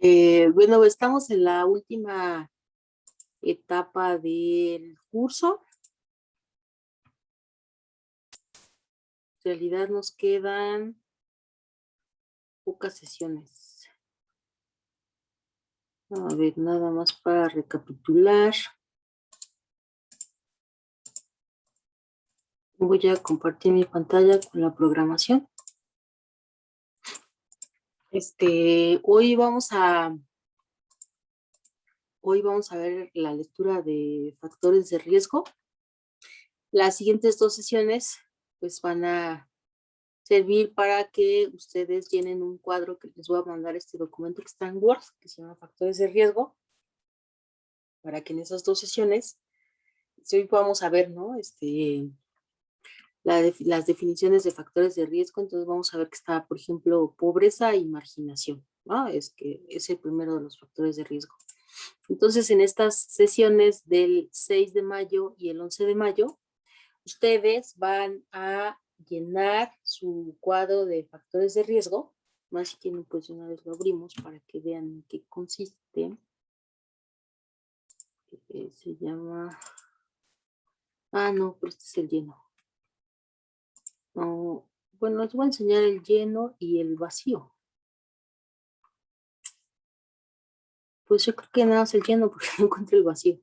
Bueno, estamos en la última etapa del curso. En realidad nos quedan pocas sesiones. A ver, nada más para recapitular. Voy a compartir mi pantalla con la programación. Hoy vamos a ver la lectura de factores de riesgo. Las siguientes dos sesiones pues van a servir para que ustedes llenen un cuadro que les voy a mandar este documento que está en Word, que se llama factores de riesgo, para que en esas dos sesiones, hoy vamos a ver, ¿no? Las definiciones de factores de riesgo. Entonces vamos a ver que está, por ejemplo, pobreza y marginación, ¿no? Es que es el primero de los factores de riesgo. Entonces, en estas sesiones del 6 de mayo y el 11 de mayo, ustedes van a llenar su cuadro de factores de riesgo. Más si quieren, pues una vez lo abrimos para que vean en qué consiste. Se llama... Ah, no, pero este es el lleno. No, bueno, les voy a enseñar el lleno y el vacío. Pues yo creo que nada más el lleno porque no encuentro el vacío.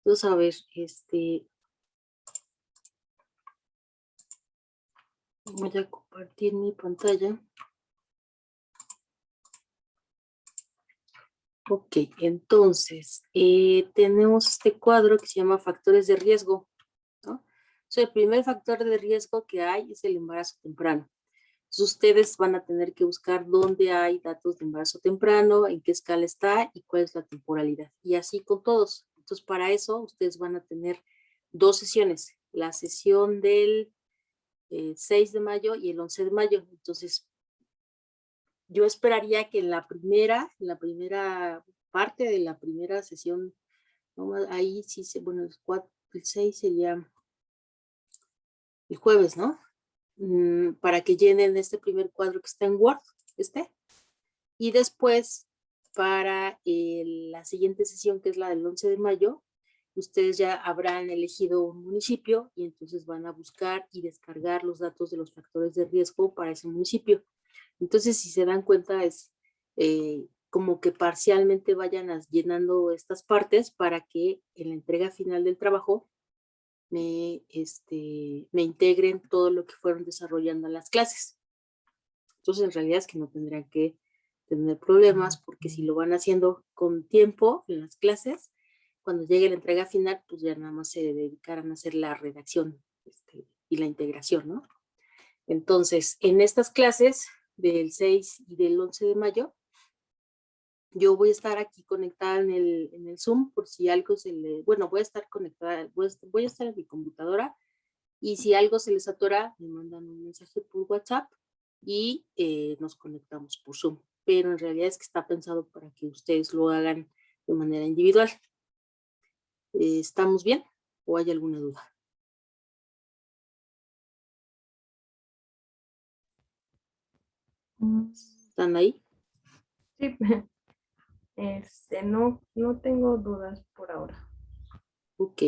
Entonces, a ver, voy a compartir mi pantalla. Ok, entonces, tenemos este cuadro que se llama factores de riesgo, ¿no? Entonces, el primer factor de riesgo que hay es el embarazo temprano. Entonces, ustedes van a tener que buscar dónde hay datos de embarazo temprano, en qué escala está y cuál es la temporalidad. Y así con todos. Entonces, para eso, ustedes van a tener dos sesiones. La sesión del 6 de mayo y el 11 de mayo. Entonces, yo esperaría que en la primera parte de la primera sesión, ¿no? Ahí sí, bueno, el 6 sería el jueves, ¿no? Para que llenen este primer cuadro que está en Word, y después para la siguiente sesión, que es la del 11 de mayo, ustedes ya habrán elegido un municipio y entonces van a buscar y descargar los datos de los factores de riesgo para ese municipio. Entonces, si se dan cuenta, es como que parcialmente vayan llenando estas partes para que en la entrega final del trabajo me integren todo lo que fueron desarrollando en las clases. Entonces, en realidad es que no tendrían que tener problemas, porque si lo van haciendo con tiempo en las clases, cuando llegue la entrega final, pues ya nada más se dedicarán a hacer la redacción y la integración, ¿no? Entonces, en estas clases del 6 y del 11 de mayo, yo voy a estar aquí conectada en el Zoom por si algo bueno, voy a estar conectada, voy a estar en mi computadora, y si algo se les atora, me mandan un mensaje por WhatsApp y nos conectamos por Zoom. Pero en realidad es que está pensado para que ustedes lo hagan de manera individual. ¿Estamos bien o hay alguna duda? ¿Están ahí? Sí, no tengo dudas por ahora. Ok.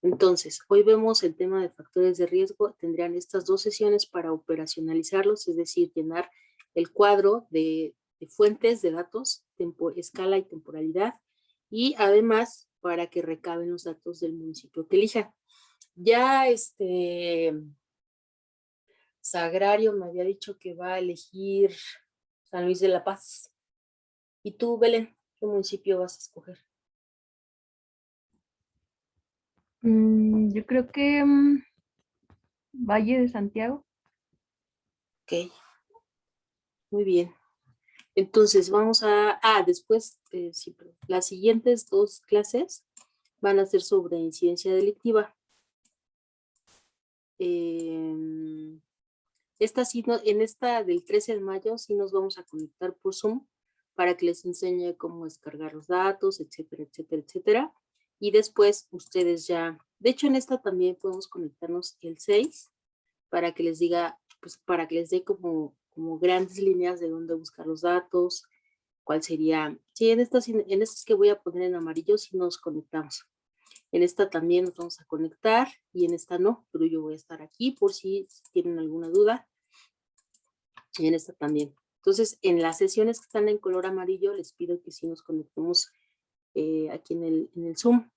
Entonces, hoy vemos el tema de factores de riesgo. Tendrían estas dos sesiones para operacionalizarlos, es decir, llenar el cuadro de fuentes de datos, escala y temporalidad, y además para que recaben los datos del municipio que elijan. Ya Sagrario me había dicho que va a elegir San Luis de la Paz. ¿Y tú, Belén, qué municipio vas a escoger? Yo creo que Valle de Santiago. Ok, muy bien. Entonces vamos después, sí, las siguientes dos clases van a ser sobre incidencia delictiva. En esta del 13 de mayo sí nos vamos a conectar por Zoom para que les enseñe cómo descargar los datos, etcétera, etcétera, etcétera. Y después ustedes ya, de hecho en esta también podemos conectarnos el 6 para que les diga, pues para que les dé como grandes líneas de dónde buscar los datos, cuál sería. Sí, en estas que voy a poner en amarillo sí nos conectamos. En esta también nos vamos a conectar y en esta no, pero yo voy a estar aquí por si tienen alguna duda. Y en esta también. Entonces, en las sesiones que están en color amarillo, les pido que sí nos conectemos aquí en el Zoom.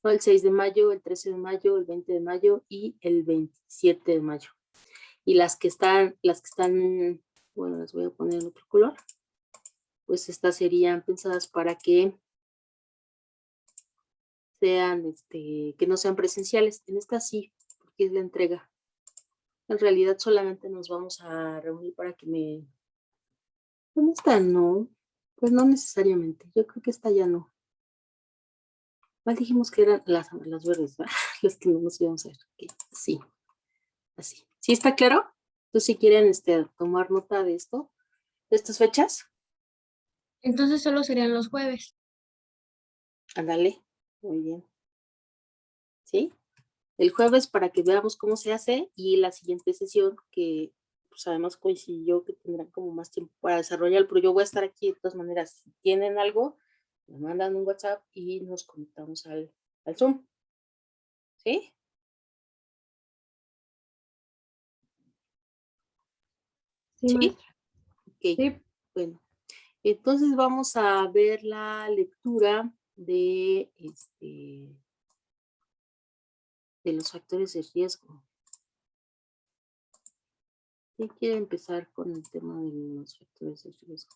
¿No? El 6 de mayo, el 13 de mayo, el 20 de mayo y el 27 de mayo. Y las que están, bueno, las voy a poner en otro color. Pues estas serían pensadas para que sean, que no sean presenciales. En esta sí, porque es la entrega. En realidad solamente nos vamos a reunir para que me... ¿Dónde está? No, pues no necesariamente. Yo creo que esta ya no. Mal dijimos que eran las verdes, ¿verdad? Las que no nos íbamos a ver. Okay. Sí, así. ¿Sí está claro? Entonces, si quieren tomar nota de esto, de estas fechas, Entonces solo serían los jueves. ándale. Muy bien. ¿Sí? El jueves para que veamos cómo se hace y la siguiente sesión que pues además coincidió que tendrán como más tiempo para desarrollar, pero yo voy a estar aquí de todas maneras. Si tienen algo, me mandan un WhatsApp y nos conectamos al Zoom. ¿Sí? Sí, ¿Sí? maestra. Ok. Sí. Bueno, entonces vamos a ver la lectura de los factores de riesgo. ¿Quién quiere empezar con el tema de los factores de riesgo?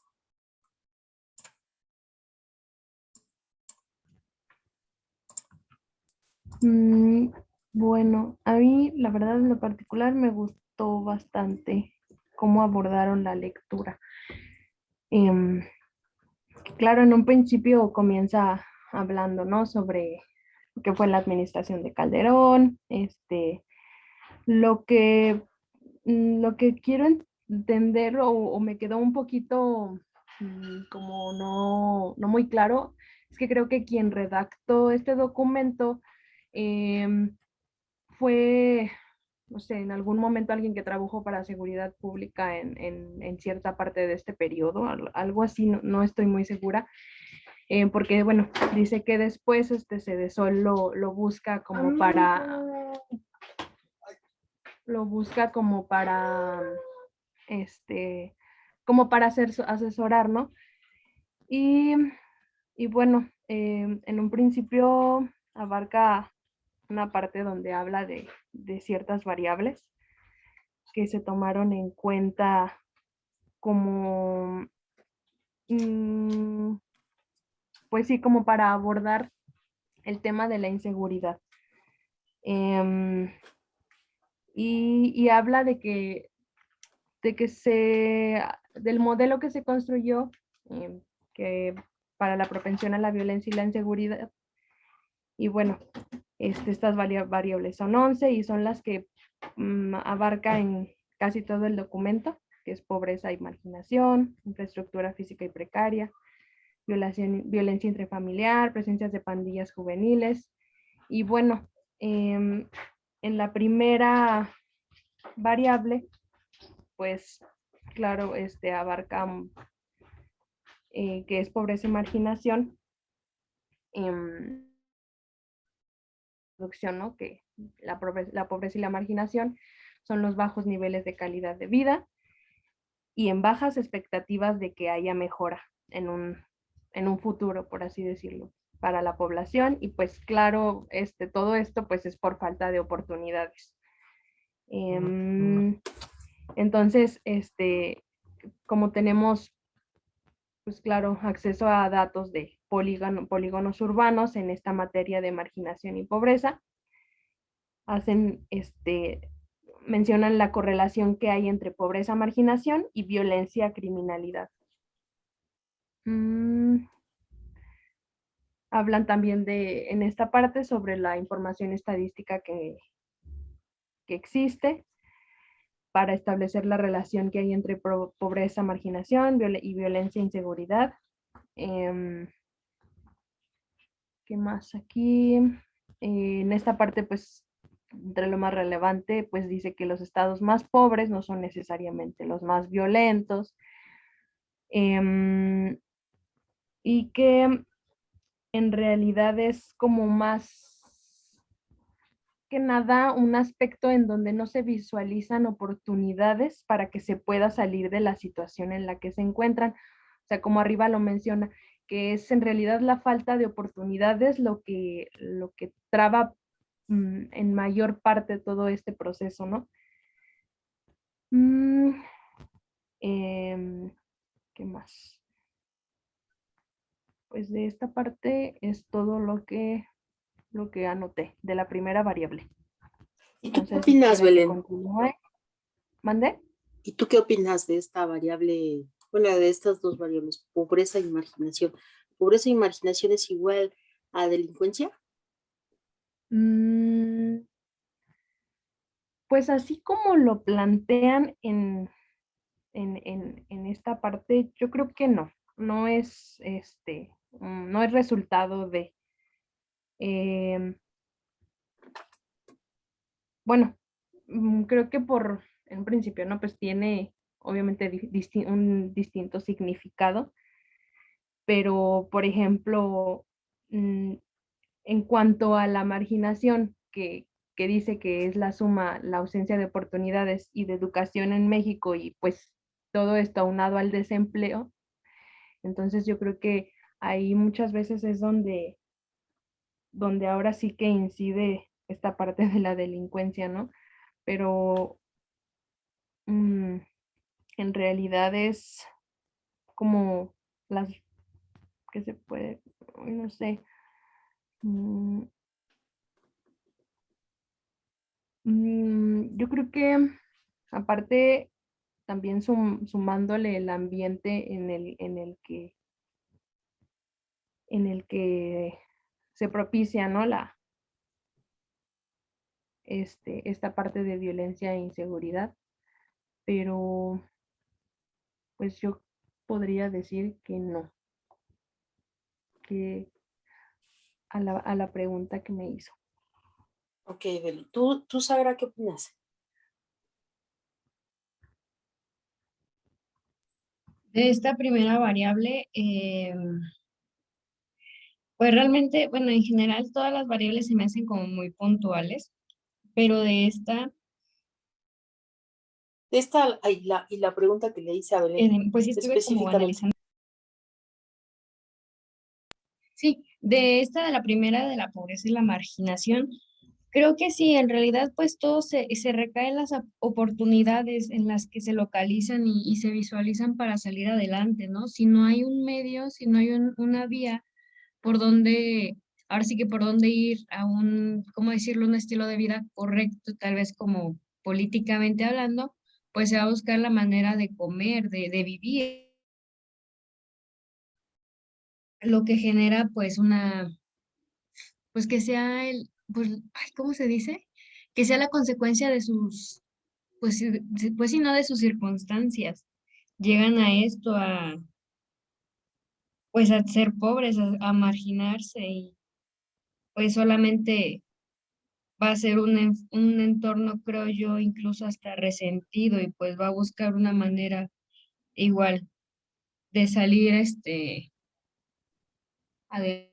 Bueno, a mí la verdad en lo particular me gustó bastante cómo abordaron la lectura. Em, claro, en un principio comienza hablando, ¿no? Sobre qué fue la administración de Calderón, lo que, lo que quiero entender o me quedó un poquito como no muy claro, es que creo que quien redactó este documento fue, no sé, en algún momento alguien que trabajó para seguridad pública en cierta parte de este periodo, algo así, no estoy muy segura, porque bueno, dice que después Cedesol lo busca como para, como para asesorar, ¿no? Y, y bueno, en un principio abarca una parte donde habla de ciertas variables que se tomaron en cuenta como, pues sí, como para abordar el tema de la inseguridad. Y habla del modelo que se construyó, que para la propensión a la violencia y la inseguridad. Y bueno, estas variables son 11 y son las que abarca en casi todo el documento, que es pobreza y marginación, infraestructura física y precaria, violencia intrafamiliar, presencias de pandillas juveniles. Y bueno, en la primera variable, pues claro, abarca que es pobreza y marginación, producción, ¿no? Que la pobreza y la marginación son los bajos niveles de calidad de vida y en bajas expectativas de que haya mejora en un futuro, por así decirlo, para la población. Y pues claro, todo esto pues es por falta de oportunidades. Entonces, como tenemos, pues claro, acceso a datos de polígonos urbanos en esta materia de marginación y pobreza, mencionan la correlación que hay entre pobreza, marginación y violencia, criminalidad. Hablan también en esta parte sobre la información estadística que existe para establecer la relación que hay entre pobreza, marginación y violencia e inseguridad. ¿Qué más aquí? En esta parte, pues, entre lo más relevante, pues dice que los estados más pobres no son necesariamente los más violentos. em, y que en realidad es como más que nada un aspecto en donde no se visualizan oportunidades para que se pueda salir de la situación en la que se encuentran. O sea, como arriba lo menciona, que es en realidad la falta de oportunidades lo que traba en mayor parte todo este proceso, ¿no? Mm, ¿Qué más? Pues de esta parte es todo lo que anoté de la primera variable. ¿Y tú No qué sé si opinas, quieren que Belén? continúe. ¿Mande? ¿Y tú qué opinas de esta variable, bueno, de estas dos variables, pobreza y marginación? ¿Pobreza y marginación es igual a delincuencia? Mm, pues así como lo plantean en esta parte, yo creo que no. No es no es resultado de. em, bueno, creo que en un principio, ¿no? Pues tiene obviamente un distinto significado, pero por ejemplo, en cuanto a la marginación, que dice que es la suma, la ausencia de oportunidades y de educación en México y pues todo esto aunado al desempleo, entonces yo creo que ahí muchas veces es donde ahora sí que incide esta parte de la delincuencia, ¿no? Pero mm, en realidad es como las que se puede, no sé, mm, yo creo que aparte también sumándole el ambiente en el que se propicia, ¿no? Esta parte de violencia e inseguridad, pero pues yo podría decir que no, que a la pregunta que me hizo. Ok, Belén. ¿Tú, Sagra, qué opinas? De esta primera variable, pues realmente, bueno, en general todas las variables se me hacen como muy puntuales, pero de esta, De esta, y la pregunta que le hice a Belén, pues sí estuve como específicamente. analizando. Sí, de esta, de la primera, de la pobreza y la marginación, creo que sí, en realidad pues todo se recae en las oportunidades en las que se localizan y se visualizan para salir adelante, ¿no? Si no hay un medio, si no hay una vía por donde, ahora sí que por donde ir a un, ¿cómo decirlo?, un estilo de vida correcto, tal vez como políticamente hablando, pues se va a buscar la manera de comer, de vivir, lo que genera pues una, pues que sea el, pues, ay, ¿cómo se dice? Que sea la consecuencia de sus, pues, pues sí, no de sus circunstancias. Llegan a esto, pues a ser pobres, a marginarse y pues solamente va a ser un entorno, creo yo, incluso hasta resentido y pues va a buscar una manera igual de salir adelante.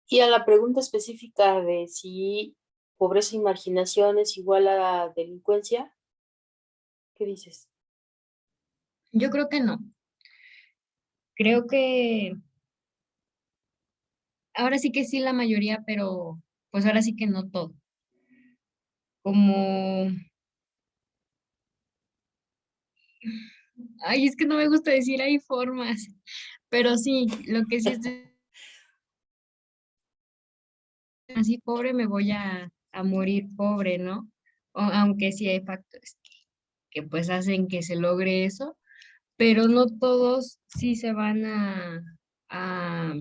Y a la pregunta específica de si pobreza y marginación es igual a delincuencia, ¿qué dices? Yo creo que no. Creo que ahora sí que sí la mayoría, pero pues ahora sí que no todo. Como, ay, es que no me gusta decir hay formas, pero sí, lo que sí es así pobre me voy a morir pobre, ¿no? Aunque sí hay factores que pues hacen que se logre eso, pero no todos sí se van a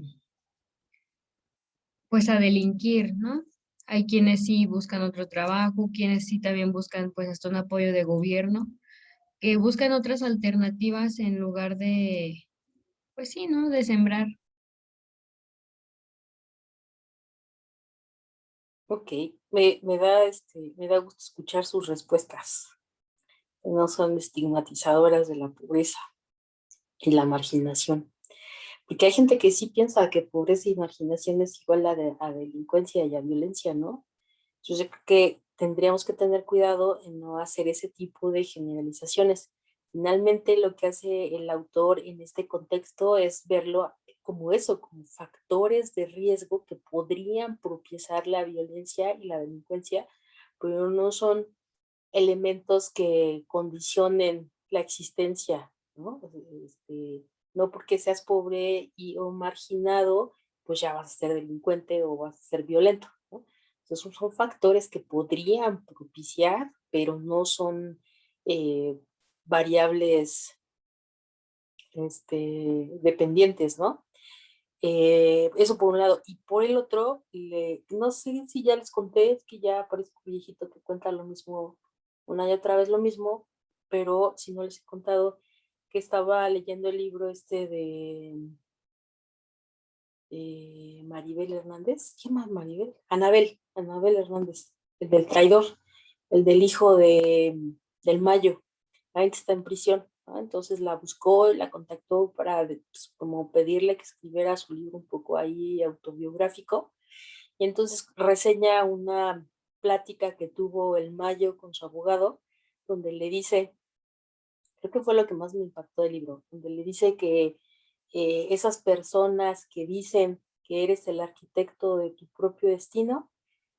pues a delinquir, ¿no? Hay quienes sí buscan otro trabajo, quienes sí también buscan pues hasta un apoyo de gobierno, que buscan otras alternativas en lugar de, pues sí, ¿no? De sembrar Ok, me da gusto escuchar sus respuestas, que no son estigmatizadoras de la pobreza y la marginación. Porque hay gente que sí piensa que pobreza y marginación es igual a delincuencia y a violencia, ¿no? Entonces yo creo que tendríamos que tener cuidado en no hacer ese tipo de generalizaciones. Finalmente lo que hace el autor en este contexto es verlo como eso, como factores de riesgo que podrían propiciar la violencia y la delincuencia, pero no son elementos que condicionen la existencia, ¿no? No porque seas pobre o marginado, pues ya vas a ser delincuente o vas a ser violento, ¿no? Entonces son factores que podrían propiciar, pero no son eh, variables dependientes, ¿no? Eso por un lado. Y por el otro, no sé si ya les conté, es que ya parezco viejito que cuenta lo mismo una y otra vez lo mismo, pero si no les he contado que estaba leyendo el libro de Maribel Hernández. ¿Quién más Maribel? Anabel Hernández, el del traidor, el del hijo del Mayo. Ahí está en prisión, ¿no? Entonces la buscó y la contactó para pues, como pedirle que escribiera su libro un poco ahí autobiográfico. Y entonces reseña una plática que tuvo el Mayo con su abogado, donde le dice, creo que fue lo que más me impactó del libro, donde le dice que esas personas que dicen que eres el arquitecto de tu propio destino,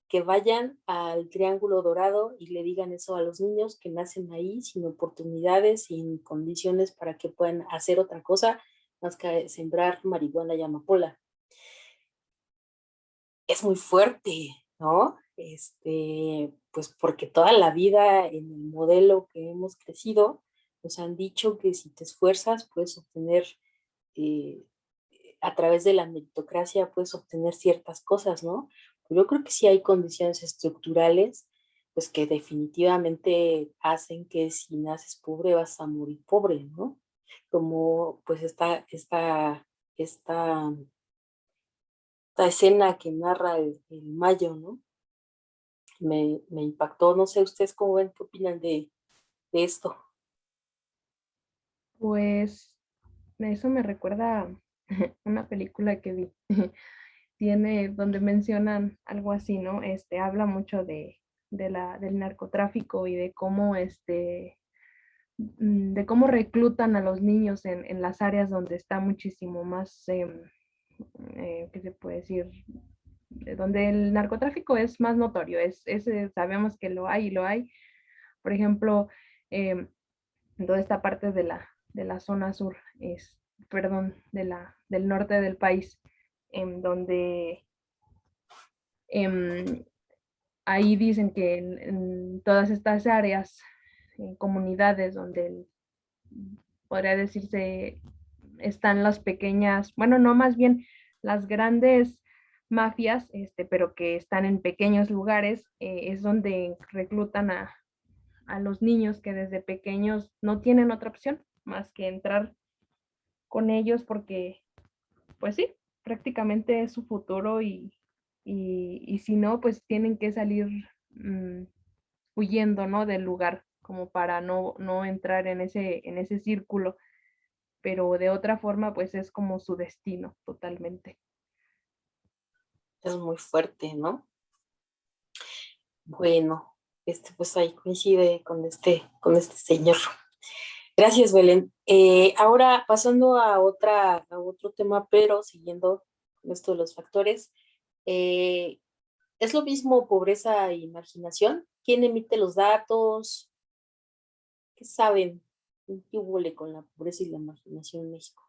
que vayan al Triángulo Dorado y le digan eso a los niños que nacen ahí sin oportunidades, sin condiciones para que puedan hacer otra cosa más que sembrar marihuana y amapola. Es muy fuerte, ¿no? Pues porque toda la vida en el modelo que hemos crecido, nos han dicho que si te esfuerzas puedes obtener, eh, a través de la meritocracia puedes obtener ciertas cosas, ¿no? Pero yo creo que sí hay condiciones estructurales, pues que definitivamente hacen que si naces pobre vas a morir pobre, ¿no? Como pues esta escena que narra el Mayo, ¿no? Me impactó, no sé ustedes cómo ven, qué opinan de esto. Pues eso me recuerda a una película que vi. Tiene, donde mencionan algo así, ¿no? Habla mucho del narcotráfico y de cómo, de cómo reclutan a los niños en las áreas donde está muchísimo más, ¿qué se puede decir? Donde el narcotráfico es más notorio, sabemos que lo hay y lo hay. Por ejemplo, em, en toda esta parte de la zona sur, perdón, del norte del país, en donde em, ahí dicen que en todas estas áreas, en comunidades donde podría decirse están las pequeñas, bueno, no, más bien las grandes mafias, pero que están en pequeños lugares, es donde reclutan a los niños que desde pequeños no tienen otra opción más que entrar con ellos porque, pues sí, prácticamente es su futuro y si no, pues tienen que salir huyendo, ¿no? Del lugar, como para no entrar en ese círculo, pero de otra forma, pues es como su destino totalmente. Es muy fuerte, ¿no? Bueno, pues ahí coincide con este señor. Gracias, Belén. Ahora pasando a otro tema, pero siguiendo con esto de los factores, eh, ¿es lo mismo pobreza y marginación? ¿Quién emite los datos? ¿Qué saben? ¿Qué huele con la pobreza y la marginación en México?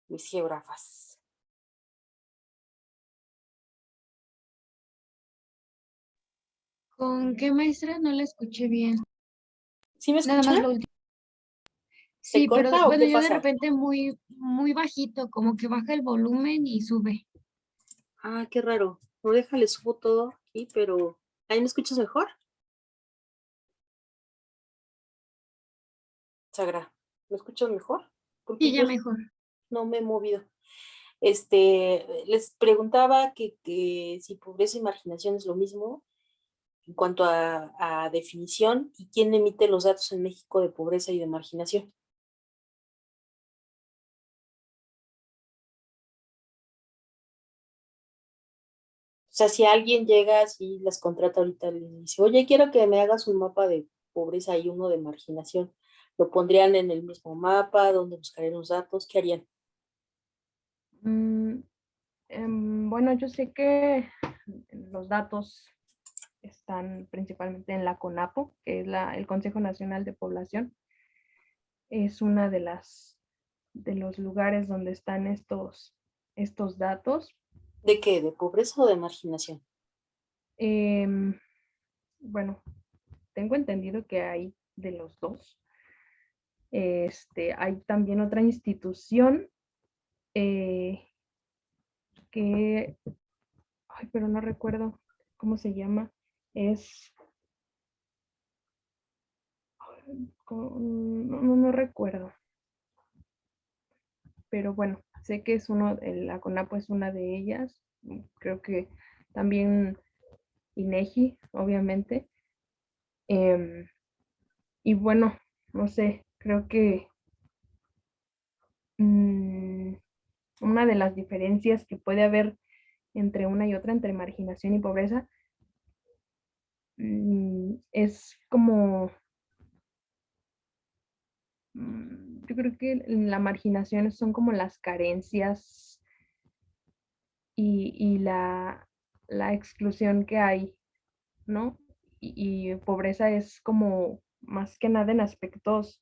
Mis geógrafas. ¿Con qué maestra? No la escuché bien. ¿Sí me Nada más escuchan? lo último. ¿Se Sí, pero corta o bueno, qué yo de pasa? repente muy, muy bajito, como que baja el volumen y sube. Ah, qué raro. No, déjale, subo todo aquí, pero ¿ahí me escuchas mejor? Sagra, ¿me escuchas mejor? Porque Sí, yo ya mejor. no me he movido. Les preguntaba que si pobreza y marginación es lo mismo en cuanto a definición y quién emite los datos en México de pobreza y de marginación. O sea, si alguien llega, así las contrata ahorita, les dice, oye, quiero que me hagas un mapa de pobreza y uno de marginación. ¿Lo pondrían en el mismo mapa? ¿Dónde buscarían los datos? ¿Qué harían? Mm, bueno, yo sé que los datos están principalmente en la CONAPO, que es el Consejo Nacional de Población. Es una de los lugares donde están estos datos. ¿De qué? ¿De pobreza o de marginación? Em, bueno, tengo entendido que hay de los dos. Hay también otra institución eh, que, ay, pero no recuerdo cómo se llama. Es, no recuerdo. Pero bueno, sé que es la CONAPO es una de ellas. Creo que también INEGI, obviamente. Em, y bueno, no sé, creo que mm, una de las diferencias que puede haber entre una y otra, entre marginación y pobreza, es como, yo creo que la marginación son como las carencias y la exclusión que hay, ¿no? Y pobreza es como más que nada en aspectos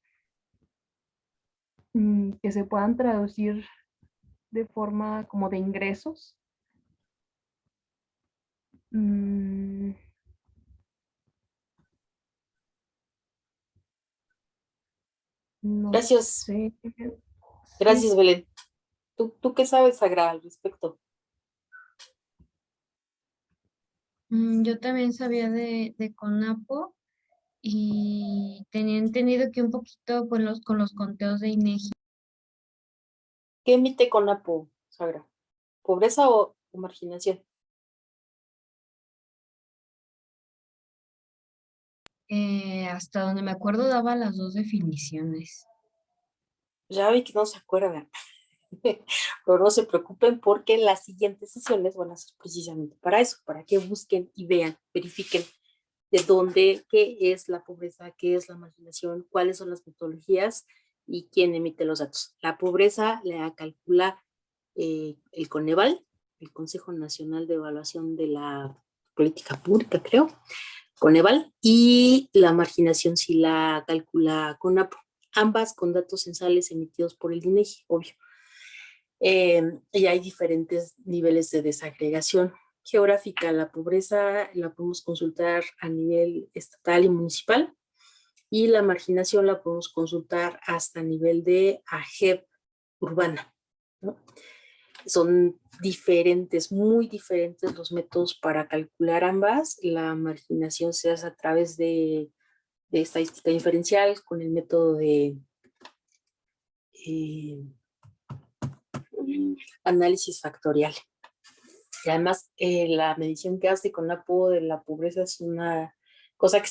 que se puedan traducir de forma como de ingresos. Mm, no Gracias, sé. Sí, gracias, Belén. ¿Tú qué sabes, Sagra, al respecto? Yo también sabía de CONAPO y tenía entendido que un poquito con los conteos de INEGI. ¿Qué emite CONAPO, Sagra? ¿Pobreza o marginación? Hasta donde me acuerdo daba las dos definiciones. Ya vi que no se acuerdan, pero no se preocupen porque las siguientes sesiones van a ser precisamente para eso, para que busquen y vean, verifiquen de dónde, qué es la pobreza, qué es la marginación, cuáles son las metodologías y quién emite los datos. La pobreza la calcula el Coneval, el Consejo Nacional de Evaluación de la Política Pública, creo, Coneval, y la marginación sí la calcula CONAPO, ambas con datos censales emitidos por el INEGI, obvio. Y hay diferentes niveles de desagregación geográfica. La pobreza la podemos consultar a nivel estatal y municipal y la marginación la podemos consultar hasta nivel de AGEP urbana, ¿no? Son diferentes, muy diferentes los métodos para calcular ambas. La marginación se hace a través de estadística inferencial con el método de eh, análisis factorial. Y además, la medición que hace con la de la pobreza es una cosa que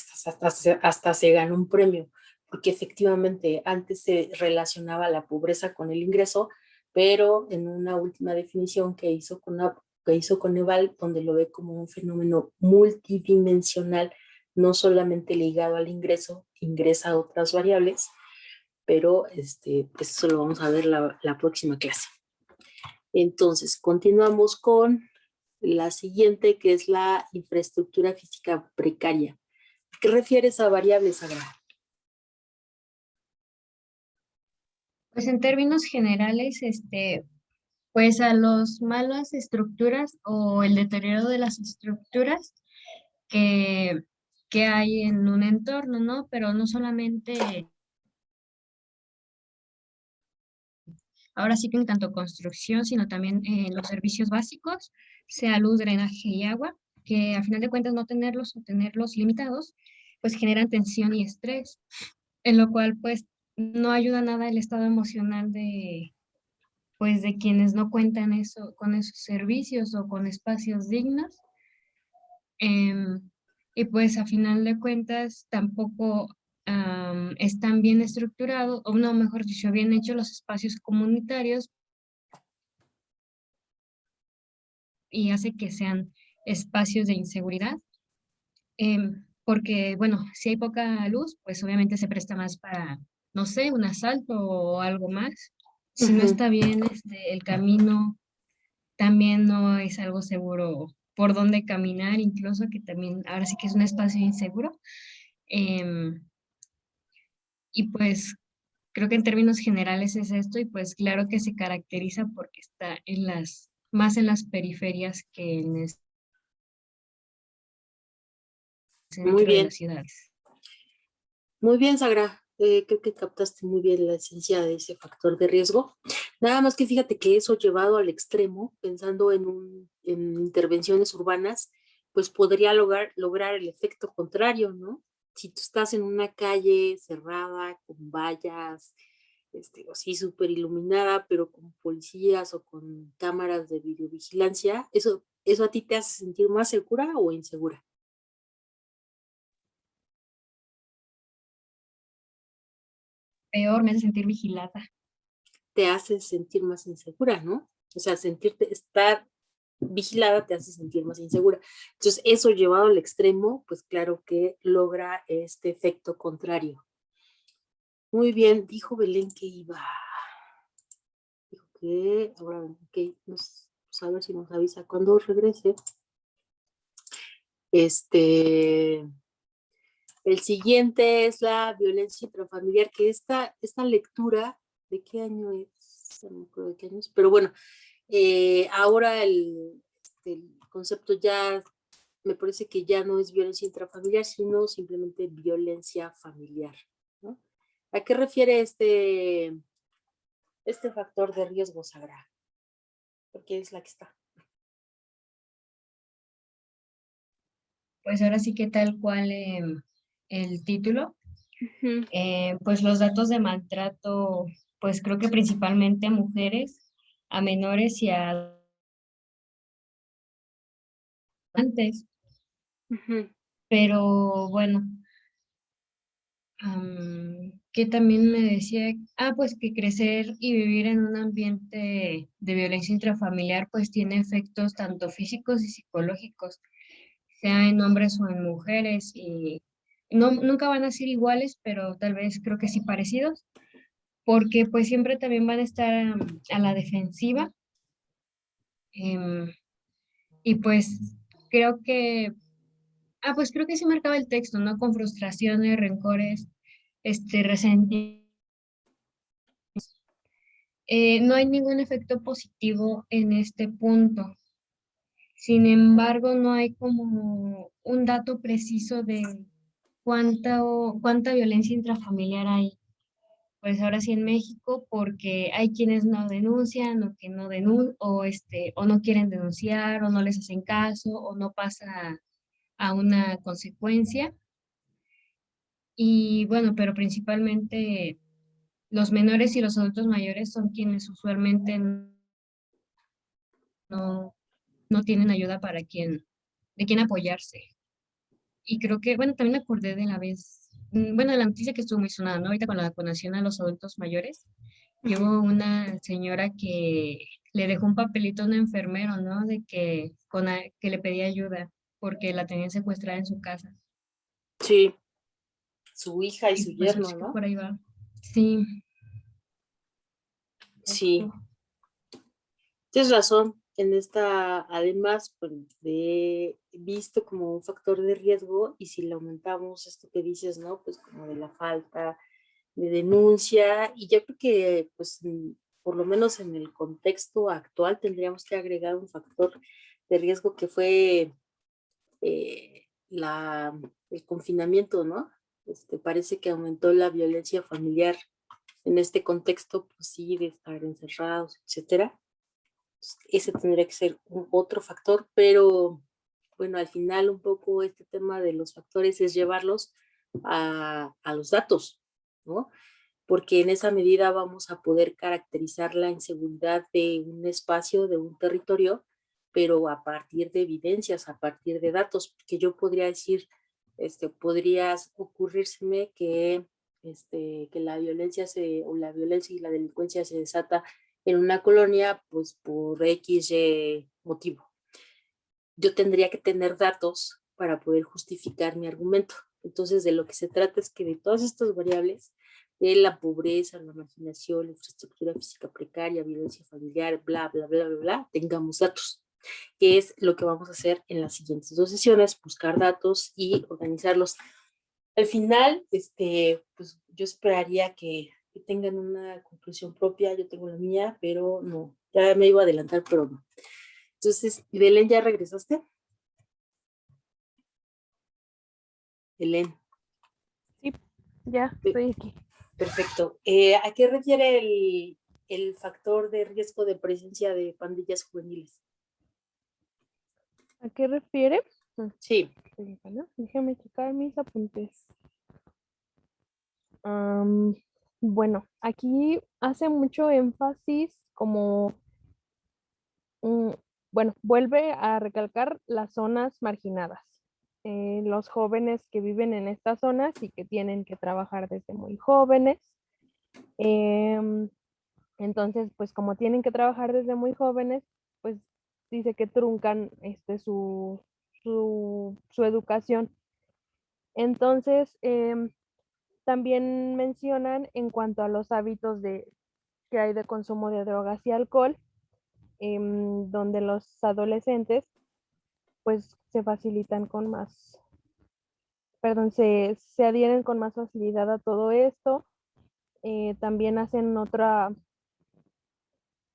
hasta se ganó un premio, porque efectivamente antes se relacionaba la pobreza con el ingreso, pero en una última definición que hizo Coneval, donde lo ve como un fenómeno multidimensional, no solamente ligado al ingreso, ingresa a otras variables, pero pues eso lo vamos a ver la próxima clase. Entonces, continuamos con la siguiente, que es la infraestructura física precaria. ¿A qué refieres a variables, Sagrada? Pues en términos generales, pues a las malas estructuras o el deterioro de las estructuras que, que hay en un entorno, ¿no? Pero no solamente, ahora sí que en tanto construcción, sino también los servicios básicos, sea luz, drenaje y agua, que a final de cuentas no tenerlos o tenerlos limitados, pues generan tensión y estrés, en lo cual pues no ayuda nada el estado emocional pues de quienes no cuentan con esos servicios o con espacios dignos. Y pues a final de cuentas tampoco están bien estructurados, o no, mejor dicho, bien hechos los espacios comunitarios y hace que sean espacios de inseguridad. Porque, bueno, si hay poca luz, pues obviamente se presta más para, no sé, un asalto o algo más. Si no Ujú. está bien el camino, también no es algo seguro por dónde caminar, incluso que también ahora sí que es un espacio inseguro. Em, y pues creo que en términos generales es esto, y pues claro que se caracteriza porque está más en las periferias que en el Muy centro de bien, las ciudades. muy bien, Sagra. Creo que captaste muy bien la esencia de ese factor de riesgo. Nada más que fíjate que eso llevado al extremo, pensando en intervenciones urbanas, pues podría lograr el efecto contrario, ¿no? Si tú estás en una calle cerrada, con vallas, así súper iluminada, pero con policías o con cámaras de videovigilancia, ¿eso a ti te hace sentir más segura o insegura? Peor, me hace sentir vigilada. Te hace sentir más insegura, ¿no? O sea, estar vigilada te hace sentir más insegura. Entonces, eso llevado al extremo, pues claro que logra este efecto contrario. Muy bien, dijo Belén que iba. Dijo que, ahora, ok, a ver si nos avisa cuando regrese. El siguiente es la violencia intrafamiliar, que esta lectura, ¿de qué año es? No me acuerdo de qué año es, pero bueno, ahora el concepto ya me parece que ya no es violencia intrafamiliar, sino simplemente violencia familiar, ¿no? ¿A qué refiere este factor de riesgo, Sagra? Porque es la que está. Pues ahora sí que tal cual el título, Ujú. pues los datos de maltrato, pues creo que principalmente a mujeres, a menores y a adolescentes, Ujú. pero bueno, que también me decía, pues que crecer y vivir en un ambiente de violencia intrafamiliar pues tiene efectos tanto físicos y psicológicos, sea en hombres o en mujeres, y no, nunca van a ser iguales, pero tal vez creo que sí parecidos, porque pues siempre también van a estar a la defensiva, em, y pues creo que, pues creo que sí marcaba el texto, ¿no? Con frustraciones, rencores, resentimientos. No hay ningún efecto positivo en este punto. Sin embargo, no hay como un dato preciso de cuánta violencia intrafamiliar hay. Pues ahora sí en México, porque hay quienes no denuncian o que no o no quieren denunciar o no les hacen caso o no pasa a una consecuencia. Y bueno, pero principalmente los menores y los adultos mayores son quienes usualmente no, no tienen ayuda de quien apoyarse. Y creo que, bueno, también me acordé de la vez, bueno, de la noticia que estuvo muy sonada, ¿no? Ahorita con la vacunación a los adultos mayores, que Ujú. hubo una señora que le dejó un papelito a un enfermero, ¿no? De que le pedía ayuda porque la tenían secuestrada en su casa. Sí, su hija y Y su pues yerno, así que ¿no? por ahí va. Sí, Sí, exacto. tienes razón. En esta, además, pues, visto como un factor de riesgo, y si le aumentamos esto que dices, ¿no? Pues como de la falta de denuncia, y yo creo que, pues, por lo menos en el contexto actual, tendríamos que agregar un factor de riesgo que fue el confinamiento, ¿no? Parece que aumentó la violencia familiar en este contexto, pues sí, de estar encerrados, etcétera. Ese tendría que ser otro factor, pero bueno, al final un poco este tema de los factores es llevarlos a los datos, ¿no? porque en esa medida vamos a poder caracterizar la inseguridad de un espacio, de un territorio, pero a partir de evidencias, a partir de datos, porque yo podría decir, podría ocurrírseme que la violencia o la violencia y la delincuencia se desata en una colonia, pues por X, Y motivo. Yo tendría que tener datos para poder justificar mi argumento. Entonces, de lo que se trata es que de todas estas variables, de la pobreza, la marginación, la infraestructura física precaria, violencia familiar, bla, bla, bla, bla, bla, tengamos datos, que es lo que vamos a hacer en las siguientes 2 sesiones, buscar datos y organizarlos. Al final, pues yo esperaría que tengan una conclusión propia, yo tengo la mía, pero no, ya me iba a adelantar, pero no. Entonces, Belén, ¿ya regresaste? Belén. Sí, ya estoy aquí. Perfecto. ¿A qué refiere el factor de riesgo de presencia de pandillas juveniles? ¿A qué refiere? Sí. Bueno, déjame checar mis apuntes. Bueno, aquí hace mucho énfasis como, bueno, vuelve a recalcar las zonas marginadas. Los jóvenes que viven en estas zonas y que tienen que trabajar desde muy jóvenes. Em, entonces, pues como tienen que trabajar desde muy jóvenes, pues dice que truncan su educación. Entonces, también mencionan en cuanto a los hábitos que hay de consumo de drogas y alcohol, donde los adolescentes pues se facilitan con más, perdón, se adhieren con más facilidad a todo esto. También hacen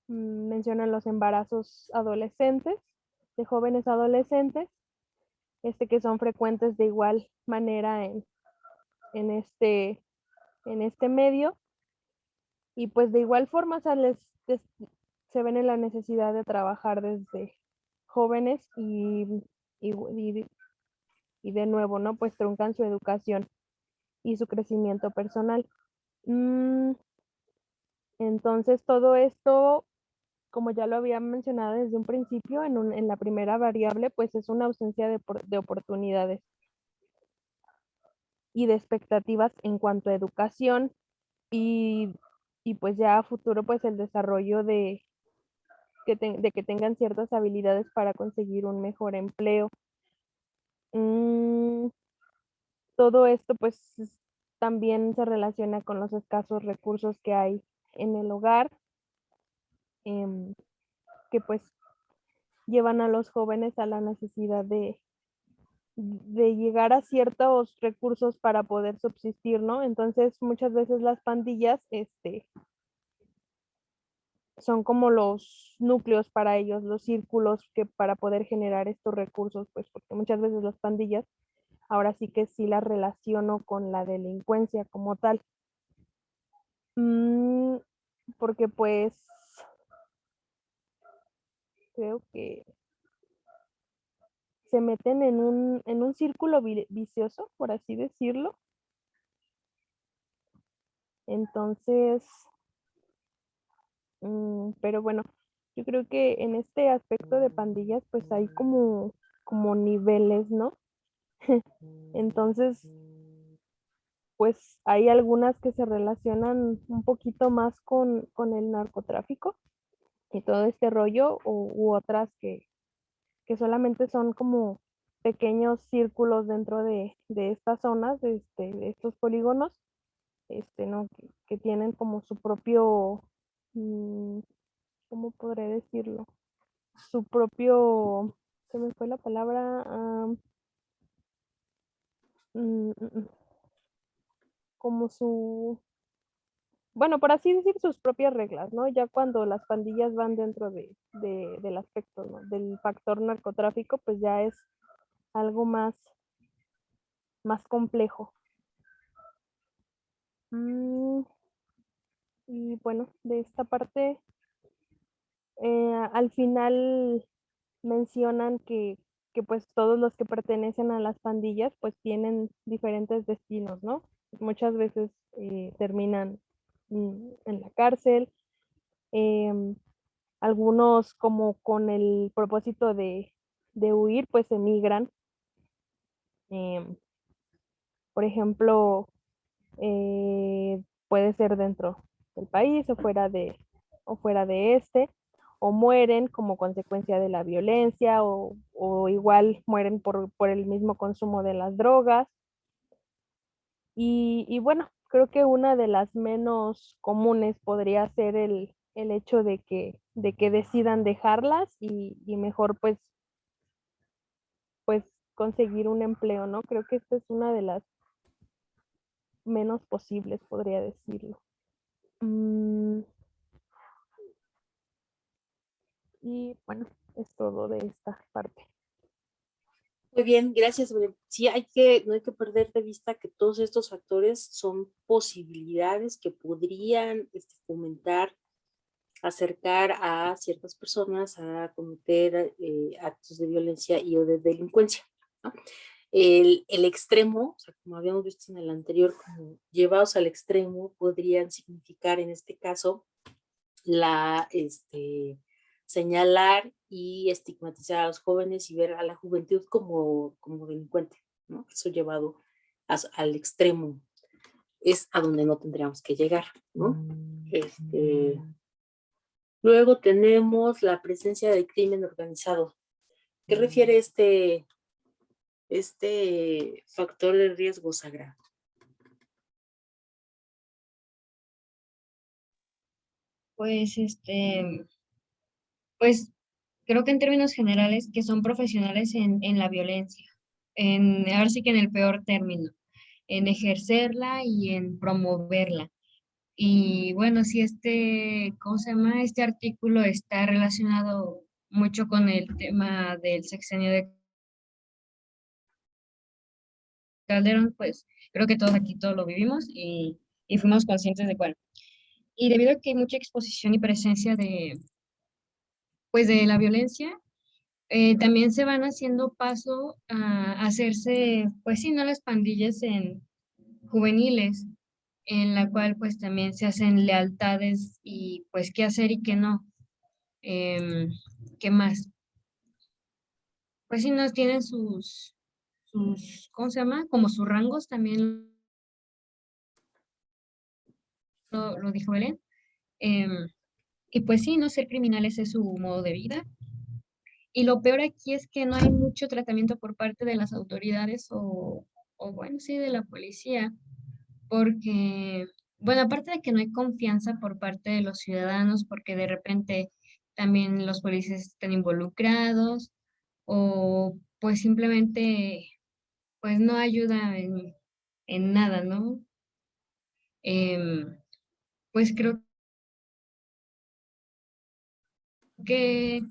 mencionan los embarazos adolescentes, de jóvenes adolescentes, que son frecuentes de igual manera en este, en este medio. Y pues de igual forma se ven en la necesidad de trabajar desde jóvenes y de nuevo, ¿no? Pues truncan su educación y su crecimiento personal. Entonces todo esto, como ya lo había mencionado desde un principio, en la primera variable, pues es una ausencia de oportunidades y de expectativas en cuanto a educación y, y pues ya a futuro, pues el desarrollo de que tengan ciertas habilidades para conseguir un mejor empleo. Todo esto pues también se relaciona con los escasos recursos que hay en el hogar, que pues llevan a los jóvenes a la necesidad de llegar a ciertos recursos para poder subsistir, ¿no? Entonces muchas veces las pandillas, son como los núcleos para ellos, los círculos que para poder generar estos recursos, pues porque muchas veces las pandillas, ahora sí que sí las relaciono con la delincuencia como tal. Porque pues creo que se meten en un círculo vicioso, por así decirlo. Entonces, pero bueno, yo creo que en este aspecto de pandillas, pues hay como niveles, ¿no? Entonces, pues hay algunas que se relacionan un poquito más con el narcotráfico y todo este rollo, u otras que solamente son como pequeños círculos dentro de estas zonas, de estos polígonos, ¿no? Que tienen como su propio, ¿cómo podré decirlo? Su propio, se me fue la palabra, como bueno, por así decir, sus propias reglas, ¿no? Ya cuando las pandillas van dentro del aspecto, ¿no? Del factor narcotráfico, pues ya es algo más complejo. Y bueno, de esta parte, al final mencionan que pues todos los que pertenecen a las pandillas pues tienen diferentes destinos, ¿no? Muchas veces terminan en la cárcel. Algunos, como con el propósito de huir, pues emigran. Por ejemplo, puede ser dentro del país o fuera de este, o mueren como consecuencia de la violencia, o igual mueren por el mismo consumo de las drogas. Y bueno, creo que una de las menos comunes podría ser el hecho de que decidan dejarlas y mejor pues conseguir un empleo, ¿no? Creo que esta es una de las menos posibles, podría decirlo. Y bueno, es todo de esta parte. Muy bien, gracias, Belén. Sí, no hay que perder de vista que todos estos factores son posibilidades que podrían fomentar, acercar a ciertas personas a cometer actos de violencia y o de delincuencia, ¿no? El extremo, o sea, como habíamos visto en el anterior, como llevados al extremo, podrían significar en este caso señalar y estigmatizar a los jóvenes y ver a la juventud como delincuente, ¿no? Eso llevado al extremo es a donde no tendríamos que llegar, ¿no? Luego tenemos la presencia del crimen organizado. ¿Qué refiere este factor de riesgo, Sagra? Pues, pues creo que en términos generales que son profesionales en la violencia, ahora sí que en el peor término, en ejercerla y en promoverla. Y bueno, si ¿cómo se llama? Este artículo está relacionado mucho con el tema del sexenio de Calderón, pues creo que todos aquí todos lo vivimos y fuimos conscientes de cuál. Y debido a que hay mucha exposición y presencia pues de la violencia, también se van haciendo paso a hacerse, pues sí, no las pandillas en juveniles, en la cual pues también se hacen lealtades y pues qué hacer y qué no. Em, ¿Qué más? Pues sí, nos tienen ¿cómo se llama? Como sus rangos, también lo dijo Belén. Em, y pues sí, no ser criminales es su modo de vida. Y lo peor aquí es que no hay mucho tratamiento por parte de las autoridades o bueno, sí, de la policía, porque, bueno, aparte de que no hay confianza por parte de los ciudadanos, porque de repente también los policías están involucrados o pues simplemente pues no ayuda en nada, ¿no? Em, pues creo que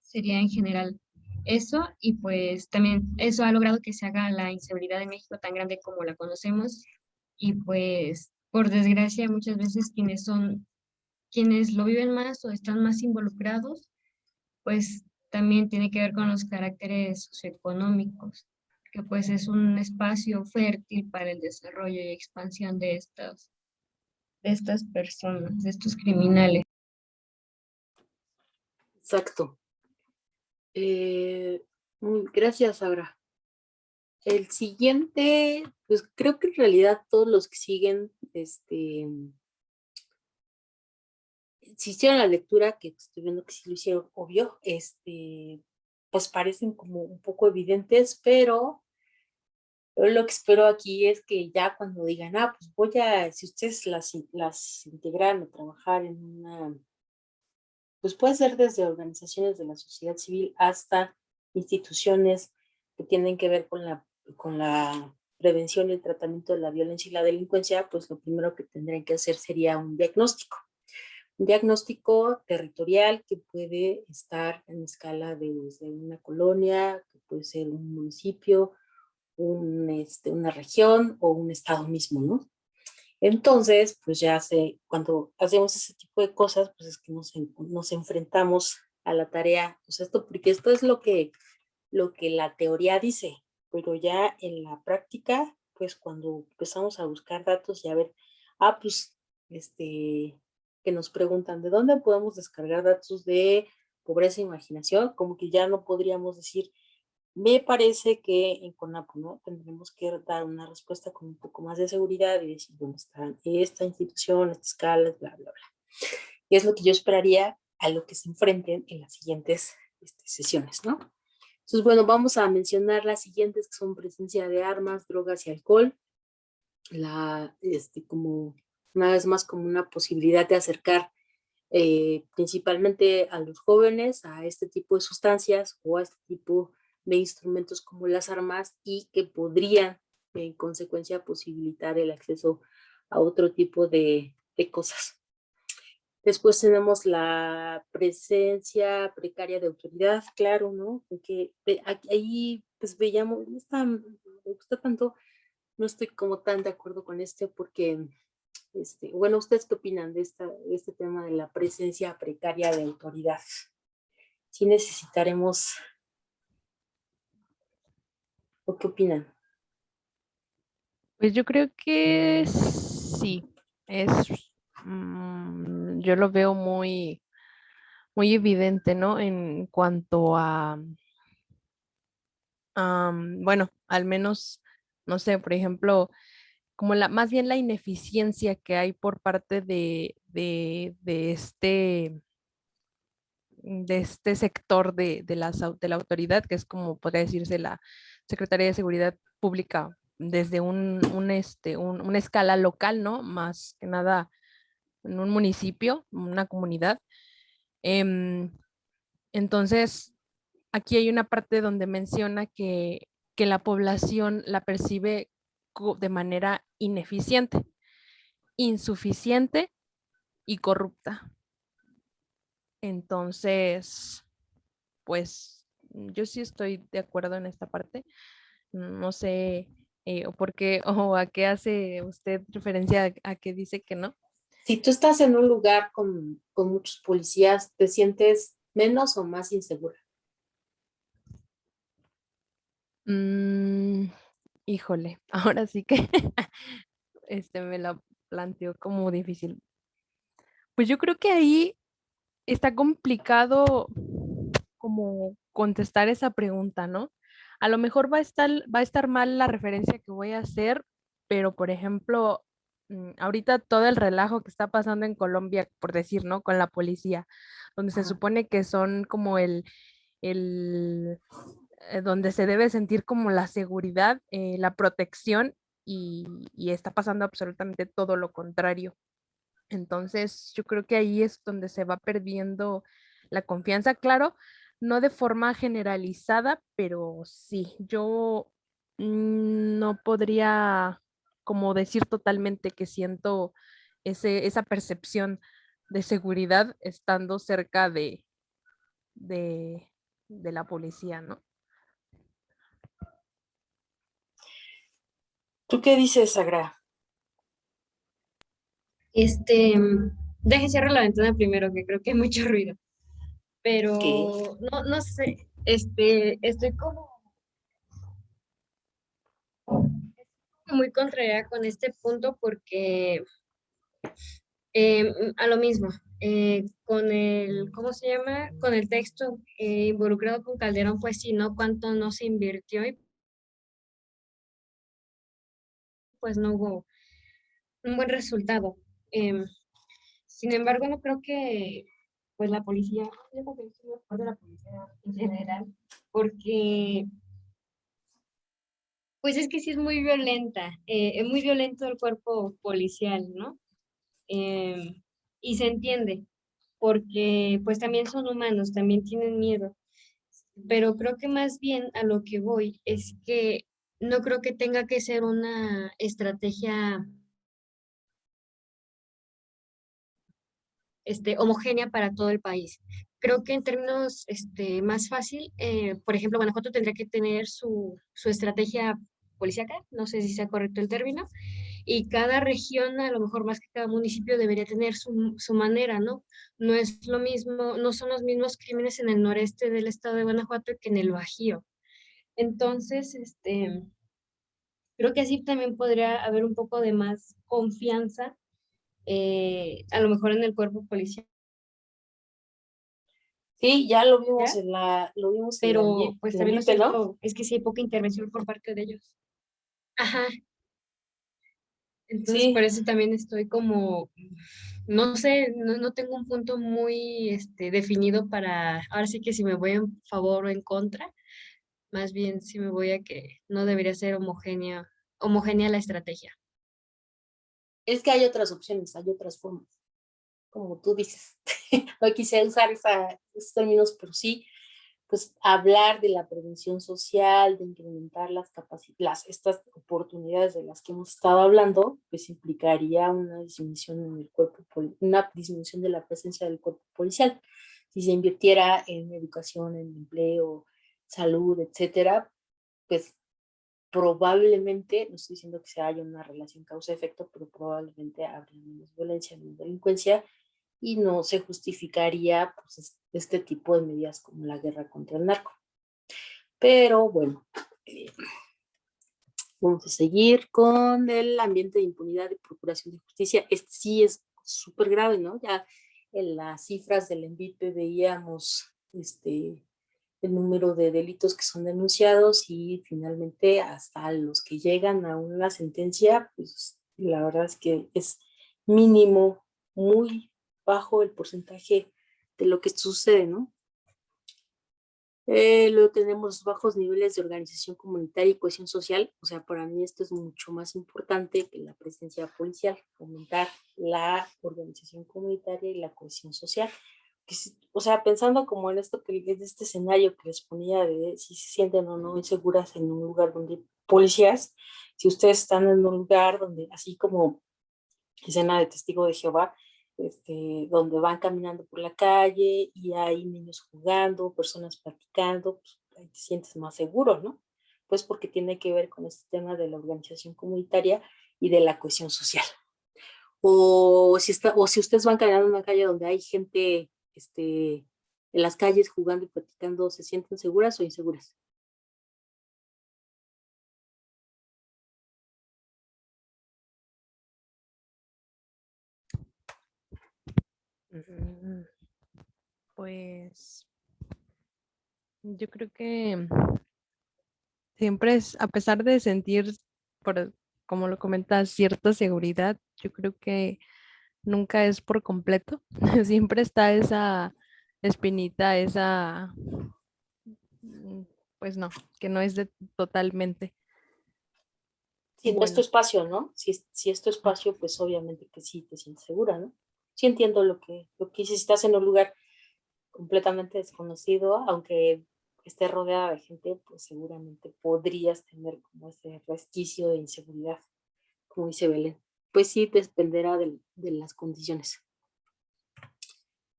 sería en general eso y pues también eso ha logrado que se haga la inseguridad de México tan grande como la conocemos y pues por desgracia muchas veces quienes lo viven más o están más involucrados, pues también tiene que ver con los caracteres socioeconómicos, que pues es un espacio fértil para el desarrollo y expansión de estas personas, de estos criminales. Exacto. Gracias, Sagra. El siguiente, pues creo que en realidad todos los que siguen, si hicieron la lectura, que estoy viendo que sí lo hicieron, obvio, pues parecen como un poco evidentes, pero lo que espero aquí es que ya cuando digan, pues si ustedes las integran a trabajar en pues puede ser desde organizaciones de la sociedad civil hasta instituciones que tienen que ver con la prevención y el tratamiento de la violencia y la delincuencia, pues lo primero que tendrían que hacer sería un diagnóstico territorial que puede estar en escala desde una colonia, que puede ser un municipio, una región o un estado mismo, ¿no? Entonces, pues cuando hacemos ese tipo de cosas, pues es que nos enfrentamos a la tarea, pues porque esto es lo que la teoría dice, pero ya en la práctica, pues cuando empezamos a buscar datos y a ver, pues que nos preguntan, ¿de dónde podemos descargar datos de pobreza e imaginación? Como que ya no podríamos decir, me parece que en CONAPO, ¿no? Tendremos que dar una respuesta con un poco más de seguridad y decir dónde está esta institución, esta escala, bla, bla, bla. Y es lo que yo esperaría a lo que se enfrenten en las siguientes sesiones, ¿no? Entonces, bueno, vamos a mencionar las siguientes, que son presencia de armas, drogas y alcohol. Como una vez más, como una posibilidad de acercar principalmente a los jóvenes a este tipo de sustancias o a este tipo de instrumentos como las armas y que podrían en consecuencia posibilitar el acceso a otro tipo de cosas. Después tenemos la presencia precaria de autoridad, claro, ¿no? Porque ahí pues veíamos, me gusta tanto, no estoy como tan de acuerdo con porque, bueno, ¿ustedes qué opinan de este tema de la presencia precaria de autoridad? ¿Sí necesitaremos, o qué opinan? Pues yo creo que sí, es, yo lo veo muy, muy evidente, ¿no? En cuanto a, bueno, al menos, no sé, por ejemplo, como más bien la ineficiencia que hay por parte de este sector de la autoridad, que es como podría decirse la Secretaría de Seguridad Pública desde una escala local, ¿no? Más que nada en un municipio, una comunidad. Em, entonces, aquí hay una parte donde menciona que la población la percibe de manera ineficiente, insuficiente y corrupta. Entonces, pues yo sí estoy de acuerdo en esta parte. No sé o por qué o a qué hace usted referencia a que dice que no. Si tú estás en un lugar con muchos policías, ¿te sientes menos o más insegura? Mm, híjole, ahora sí que me la planteo como difícil. Pues yo creo que ahí está complicado como contestar esa pregunta, ¿no? A lo mejor va a estar mal la referencia que voy a hacer, pero por ejemplo, ahorita todo el relajo que está pasando en Colombia, por decir, ¿no? Con la policía, donde se Ajá. supone que son como el donde se debe sentir como la seguridad, la protección y está pasando absolutamente todo lo contrario. Entonces, yo creo que ahí es donde se va perdiendo la confianza, claro, no de forma generalizada, pero sí, yo no podría como decir totalmente que siento esa percepción de seguridad estando cerca de, de la policía, ¿no? ¿Tú qué dices, Sagra? Deje cierro la ventana primero, que creo que hay mucho ruido, ¿Qué? pero no sé, estoy como muy contraria con este punto porque a lo mismo, con el, ¿cómo se llama? Con el texto involucrado con Calderón, pues sí, ¿no? Cuánto no se invirtió y pues no hubo un buen resultado. Sin embargo, no creo que pues la policía, yo creo que estoy mejor de la policía en general, porque pues es que sí es muy violenta, es muy violento el cuerpo policial, ¿no? Y se entiende, porque pues también son humanos, también tienen miedo, pero creo que más bien a lo que voy es que no creo que tenga que ser una estrategia homogénea para todo el país. Creo que en términos más fácil, por ejemplo, Guanajuato tendría que tener su estrategia policíaca, no sé si sea correcto el término, y cada región, a lo mejor más que cada municipio, debería tener su manera, ¿no? No es lo mismo, no son los mismos crímenes en el noreste del estado de Guanajuato que en el Bajío. Entonces, creo que así también podría haber un poco de más confianza a lo mejor en el cuerpo policial, Sí, ya lo vimos en la, lo vimos en la, pero pues en la también lo MIPE, ¿no? cierto es que sí hay poca intervención por parte de ellos. Ajá, entonces por Sí, eso también estoy como, no sé, no tengo un punto muy definido para, ahora sí que si me voy en favor o en contra, más bien si me voy a que no debería ser homogénea la estrategia. es que hay otras opciones, hay otras formas, como tú dices. No quise usar esos términos, pero sí, pues hablar de la prevención social, de incrementar estas oportunidades de las que hemos estado hablando, pues implicaría una disminución en el una disminución de la presencia del cuerpo policial. Si se invirtiera en educación, en empleo, salud, etcétera, pues probablemente, no estoy diciendo que se haya una relación causa-efecto, pero probablemente habría menos violencia, menos delincuencia y no se justificaría pues, este tipo de medidas como la guerra contra el narco. Pero bueno, eh, vamos a seguir con el ambiente de impunidad y procuración de justicia. Este sí es súper grave, ¿no? Ya en las cifras del ENVIPE veíamos el número de delitos que son denunciados y finalmente hasta los que llegan a una sentencia, pues la verdad es que es mínimo, muy bajo el porcentaje de lo que sucede, ¿no? Luego tenemos bajos niveles de organización comunitaria y cohesión social. O sea, para mí esto es mucho más importante que la presencia policial, fomentar la organización comunitaria y la cohesión social. O sea, pensando como en esto que es este escenario que les ponía de si se sienten o no inseguras en un lugar donde hay policías, si ustedes están en un lugar donde, así como escena de Testigo de Jehová, donde van caminando por la calle y hay niños jugando, personas platicando, pues ahí te sientes más seguro, ¿no? Pues porque tiene que ver con este tema de la organización comunitaria y de la cohesión social. O si ustedes van caminando en una calle donde hay gente en las calles jugando y platicando, ¿se sienten seguras o inseguras? Mm, Pues yo creo que siempre es, a pesar de sentir, como lo comentas, cierta seguridad, yo creo que nunca es por completo. Siempre está esa espinita, mm, pues no, que no es de totalmente Si no es tu bueno. espacio, ¿no? Si es tu espacio, pues obviamente que sí te sientes segura, ¿no? Sí entiendo lo que dices, si estás en un lugar completamente desconocido, aunque estés rodeada de gente, pues seguramente podrías tener como ese resquicio de inseguridad, como dice Belén. Pues sí, dependerá de las condiciones.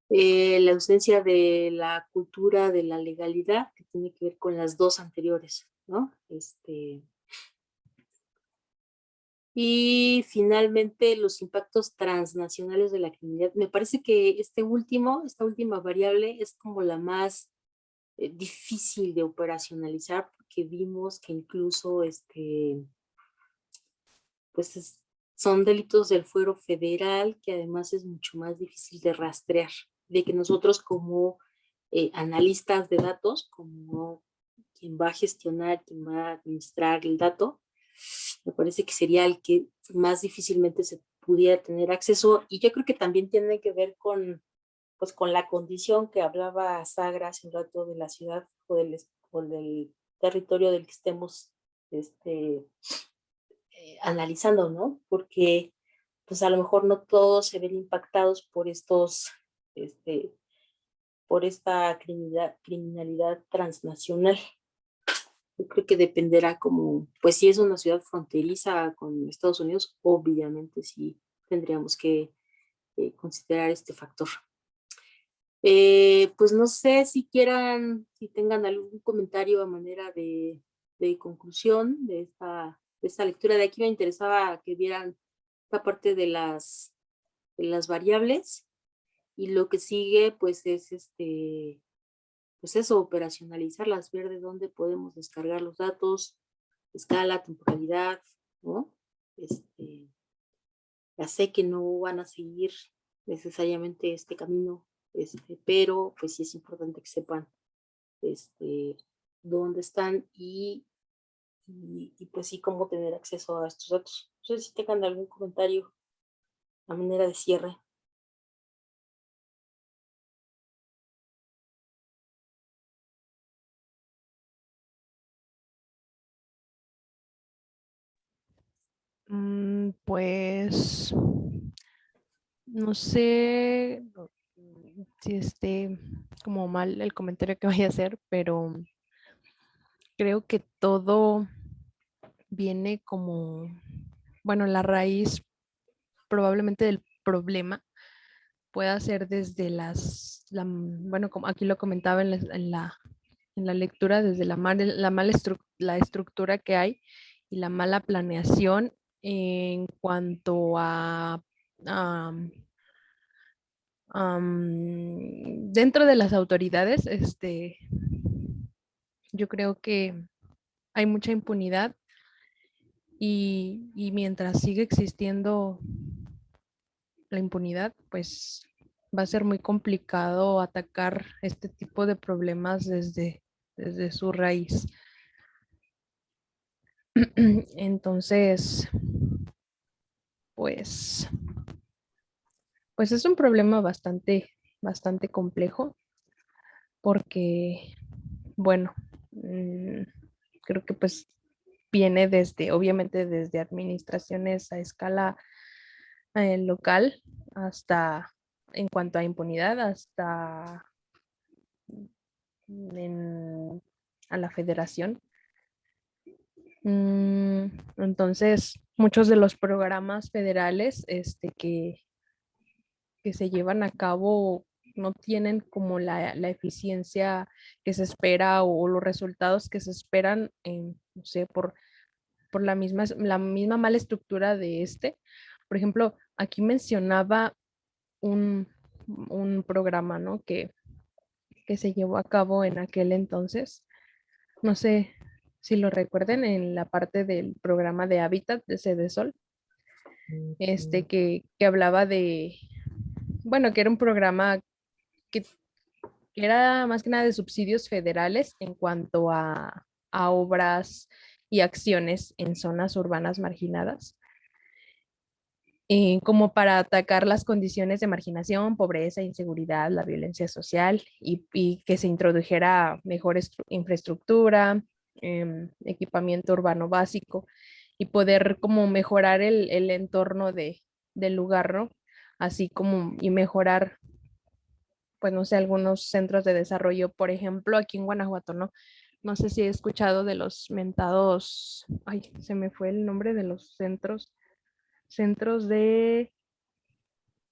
La ausencia de la cultura de la legalidad, que tiene que ver con las dos anteriores, ¿no? Y finalmente los impactos transnacionales de la criminalidad. Me parece que esta última variable es como la más difícil de operacionalizar porque vimos que incluso pues son delitos del fuero federal que además es mucho más difícil de rastrear, de que nosotros como analistas de datos, como quien va a gestionar, quien va a administrar el dato, me parece que sería el que más difícilmente se pudiera tener acceso y yo creo que también tiene que ver pues con la condición que hablaba Sagra hace un rato de la ciudad o del territorio del que estemos analizando, ¿no? Porque pues a lo mejor no todos se ven impactados este, por esta criminalidad transnacional. Yo creo que dependerá como, pues si es una ciudad fronteriza con Estados Unidos, obviamente sí tendríamos que considerar este factor. Pues no sé si tengan algún comentario a manera de conclusión de esta lectura. De aquí me interesaba que vieran esta parte de las variables y lo que sigue pues es pues eso, operacionalizarlas, ver de dónde podemos descargar los datos, escala, temporalidad, ¿no? Este, Ya sé que no van a seguir necesariamente este camino, pero pues sí es importante que sepan este, dónde están y pues sí cómo tener acceso a estos datos. No sé si tengan algún comentario a manera de cierre. Pues no sé si esté como mal el comentario que vaya a hacer, pero creo que todo viene como, bueno, la raíz probablemente del problema pueda ser desde bueno, como aquí lo comentaba en la lectura, desde la mala la estructura que hay y la mala planeación en cuanto a, dentro de las autoridades, yo creo que hay mucha impunidad y mientras sigue existiendo la impunidad, pues va a ser muy complicado atacar este tipo de problemas desde su raíz. Entonces, pues, pues es un problema bastante complejo porque, bueno, creo que pues viene obviamente desde administraciones a escala local hasta, en cuanto a impunidad, hasta a la federación. Entonces, muchos de los programas federales que se llevan a cabo no tienen como la eficiencia que se espera o los resultados que se esperan, no sé, por la misma mala estructura de Por ejemplo, aquí mencionaba un programa, ¿no? Que se llevó a cabo en aquel entonces. No sé si lo recuerden en la parte del programa de Hábitat de Cedesol, que hablaba bueno, que era un programa que, que era más que nada de subsidios federales en cuanto a obras y acciones en zonas urbanas marginadas, como para atacar las condiciones de marginación, pobreza, inseguridad, la violencia social y que se introdujera mejor infraestructura, equipamiento urbano básico y poder como mejorar el entorno del lugar, ¿no? Así como y mejorar, pues no sé, algunos centros de desarrollo, por ejemplo, aquí en Guanajuato, ¿no? No sé si he escuchado de los mentados, ay, se me fue el nombre de los centros de,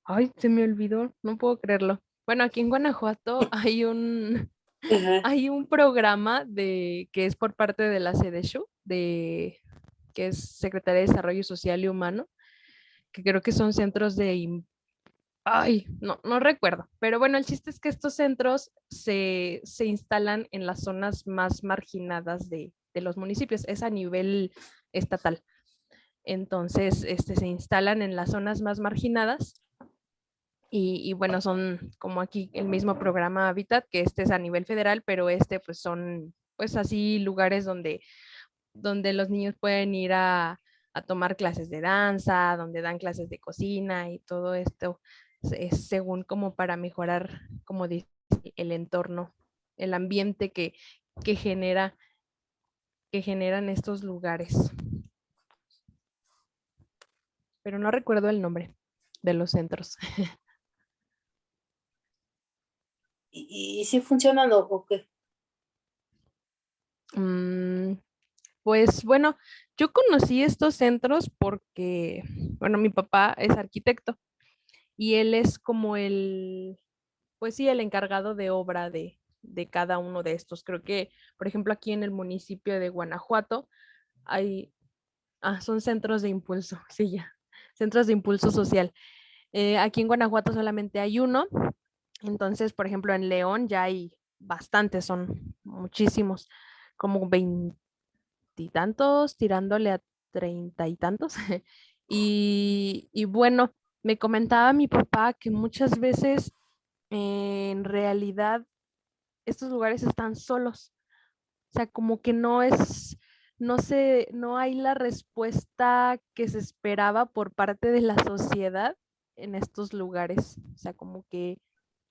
ay, se me olvidó, no puedo creerlo. Bueno, aquí en Guanajuato Ajá. hay un programa que es por parte de la CDSHU, que es Secretaría de Desarrollo Social y Humano, que creo que son centros ay, no recuerdo, pero bueno, el chiste es que estos centros se instalan en las zonas más marginadas de los municipios, es a nivel estatal. Entonces, se instalan en las zonas más marginadas y bueno, son como aquí el mismo programa Habitat, que es a nivel federal, pero pues son pues así lugares donde los niños pueden ir a tomar clases de danza, donde dan clases de cocina y todo esto es según como para mejorar, como dice, el entorno, el ambiente que genera, que generan estos lugares. Pero no recuerdo el nombre de los centros. ¿Y si funcionan o qué? Pues bueno, yo conocí estos centros porque, bueno, mi papá es arquitecto y él es como pues sí, el encargado de obra de cada uno de estos. Creo que, por ejemplo, aquí en el municipio de Guanajuato hay, son centros de impulso, sí, ya, centros de impulso social. Aquí en Guanajuato solamente hay uno, entonces, por ejemplo, en León ya hay bastantes, son muchísimos, como veintitantos, tirándole a treinta y tantos. Y bueno, me comentaba mi papá que muchas veces en realidad estos lugares están solos. O sea, como que no hay la respuesta que se esperaba por parte de la sociedad en estos lugares. O sea, como que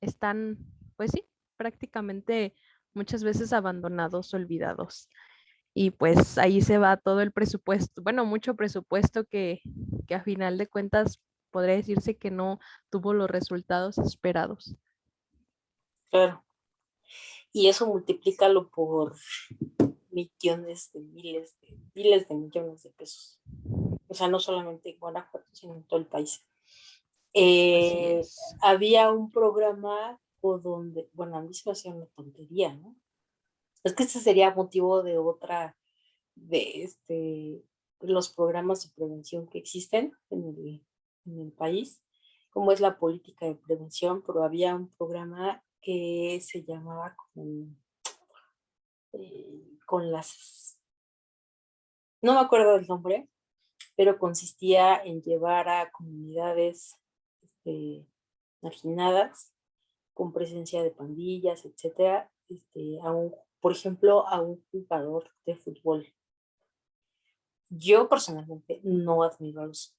están, pues sí, prácticamente muchas veces abandonados, olvidados. Y pues ahí se va todo el presupuesto, bueno, mucho presupuesto que a final de cuentas podría decirse que no tuvo los resultados esperados. Claro. Y eso multiplícalo por millones de miles de millones de pesos. O sea, no solamente en Guanajuato, sino en todo el país. Así es. Había un programa o donde, bueno, a mí se me hacía una tontería, ¿no? Es que este sería motivo de otra, de los programas de prevención que existen en el país, como es la política de prevención, pero había un programa que se llamaba como, con las, no me acuerdo del nombre, pero consistía en llevar a comunidades marginadas con presencia de pandillas, etcétera, por ejemplo, a un jugador de fútbol. Yo personalmente no admiro a los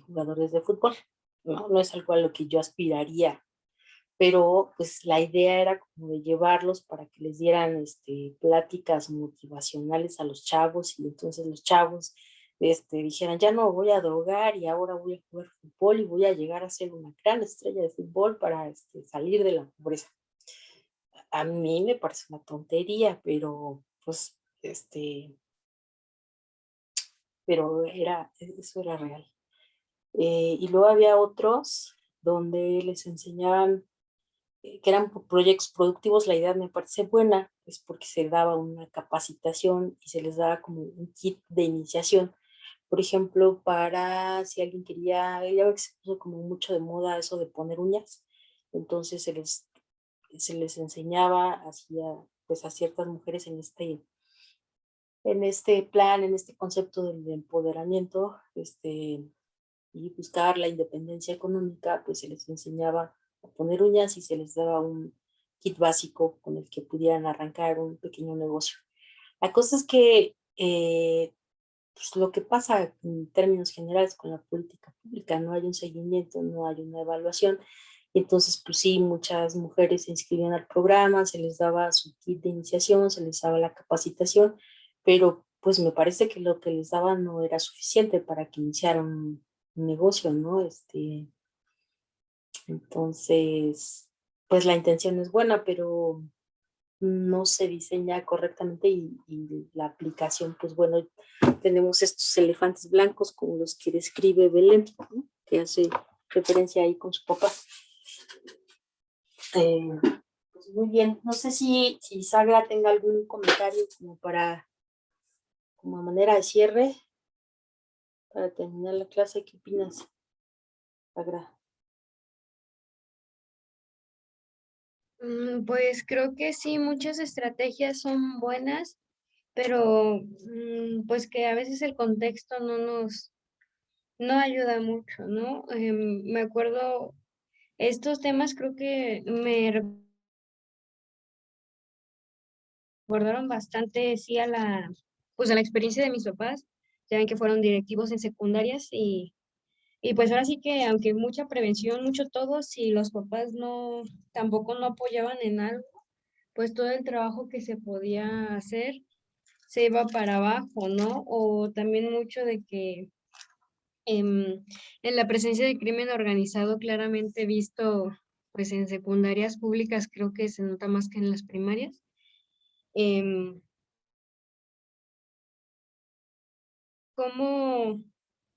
jugadores de fútbol, no es algo a lo que yo aspiraría, pero pues la idea era como de llevarlos para que les dieran pláticas motivacionales a los chavos y entonces los chavos dijeran, ya no voy a drogar y ahora voy a jugar fútbol y voy a llegar a ser una gran estrella de fútbol para salir de la pobreza. A mí me parece una tontería, pero pues eso era real. Y luego había otros donde les enseñaban que eran proyectos productivos. La idea me parece buena, es porque se daba una capacitación y se les daba como un kit de iniciación. Por ejemplo, para si alguien quería, ya ve que se puso como mucho de moda eso de poner uñas, entonces se les enseñaba pues a ciertas mujeres en este plan, en este concepto del empoderamiento, y buscar la independencia económica, pues se les enseñaba a poner uñas y se les daba un kit básico con el que pudieran arrancar un pequeño negocio. La cosa es que pues lo que pasa en términos generales con la política pública, no hay un seguimiento, no hay una evaluación. Entonces, pues sí, muchas mujeres se inscribían al programa, se les daba su kit de iniciación, se les daba la capacitación, pero pues me parece que lo que les daban no era suficiente para que iniciaran un negocio, ¿no? Entonces, pues la intención es buena, pero no se diseña correctamente y la aplicación, pues bueno, tenemos estos elefantes blancos como los que describe Belén, ¿no? Que hace referencia ahí con su papá. Pues muy bien, no sé si Sagra tenga algún comentario como manera de cierre para terminar la clase. ¿Qué opinas, Sagra? Pues creo que sí, muchas estrategias son buenas, pero pues que a veces el contexto no ayuda mucho, ¿no? Me acuerdo, estos temas creo que me recordaron bastante, sí, pues a la experiencia de mis papás, ya ven que fueron directivos en secundarias y pues ahora sí que aunque mucha prevención, mucho todo, si los papás tampoco no apoyaban en algo, pues todo el trabajo que se podía hacer se iba para abajo, ¿no? O también mucho de que en la presencia de crimen organizado claramente visto pues en secundarias públicas creo que se nota más que en las primarias. em, Como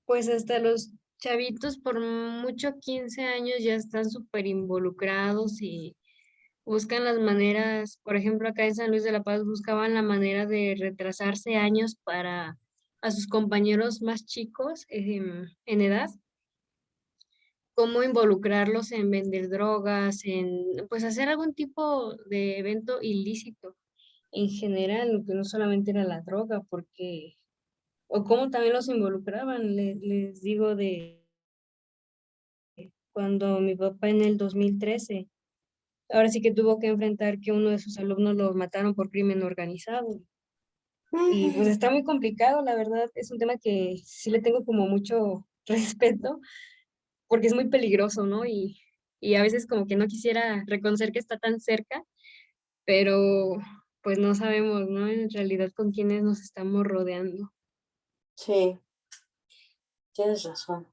pues hasta los chavitos por mucho 15 años ya están súper involucrados y buscan las maneras, por ejemplo, acá en San Luis de la Paz buscaban la manera de retrasarse años para a sus compañeros más chicos en edad, cómo involucrarlos en vender drogas, en pues hacer algún tipo de evento ilícito en general, que no solamente era la droga, porque o cómo también los involucraban. Les digo de cuando mi papá en el 2013, ahora sí que tuvo que enfrentar que uno de sus alumnos lo mataron por crimen organizado. Y pues está muy complicado, la verdad, es un tema que sí le tengo como mucho respeto, porque es muy peligroso, ¿no? Y a veces como que no quisiera reconocer que está tan cerca, pero pues no sabemos, ¿no? En realidad con quiénes nos estamos rodeando. Sí, tienes razón.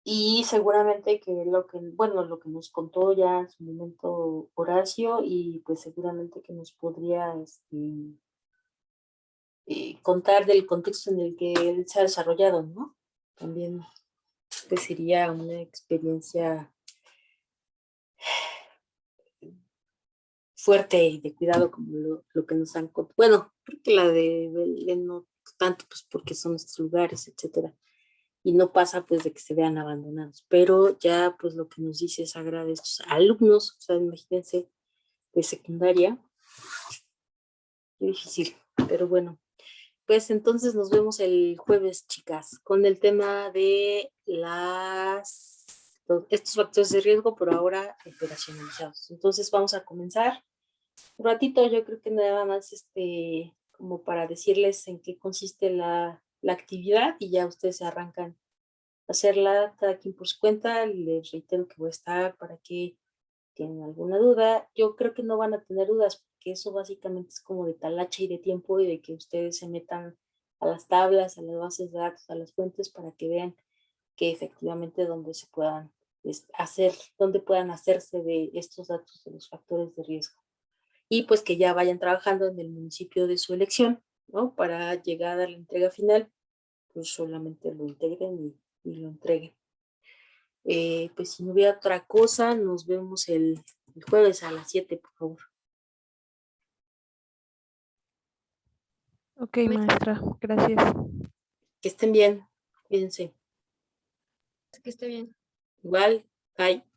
Y seguramente que lo que nos contó ya en su momento Horacio, y pues seguramente que nos podría contar del contexto en el que él se ha desarrollado, ¿no? También pues sería una experiencia fuerte y de cuidado como lo que nos han contado. Bueno, creo que la de Belén no tanto, pues porque son estos lugares, etcétera. Y no pasa pues de que se vean abandonados, pero ya pues lo que nos dice Sagra de estos alumnos, o sea, imagínense, de secundaria, qué difícil, pero bueno. Pues entonces nos vemos el jueves, chicas, con el tema de estos factores de riesgo, por ahora operacionalizados. Entonces vamos a comenzar un ratito, yo creo que nada más como para decirles en qué consiste la actividad y ya ustedes se arrancan a hacerla cada quien por su cuenta. Les reitero que voy a estar para que tienen alguna duda. Yo creo que no van a tener dudas porque eso básicamente es como de talacha y de tiempo y de que ustedes se metan a las tablas, a las bases de datos, a las fuentes para que vean que efectivamente donde se puedan donde puedan hacerse de estos datos de los factores de riesgo. Y pues que ya vayan trabajando en el municipio de su elección, ¿no? Para llegar a la entrega final, pues solamente lo integren y lo entreguen. Pues si no hubiera otra cosa, nos vemos el jueves a las 7, por favor. Ok, maestra, gracias. Que estén bien, cuídense. Que esté bien. Igual, bye.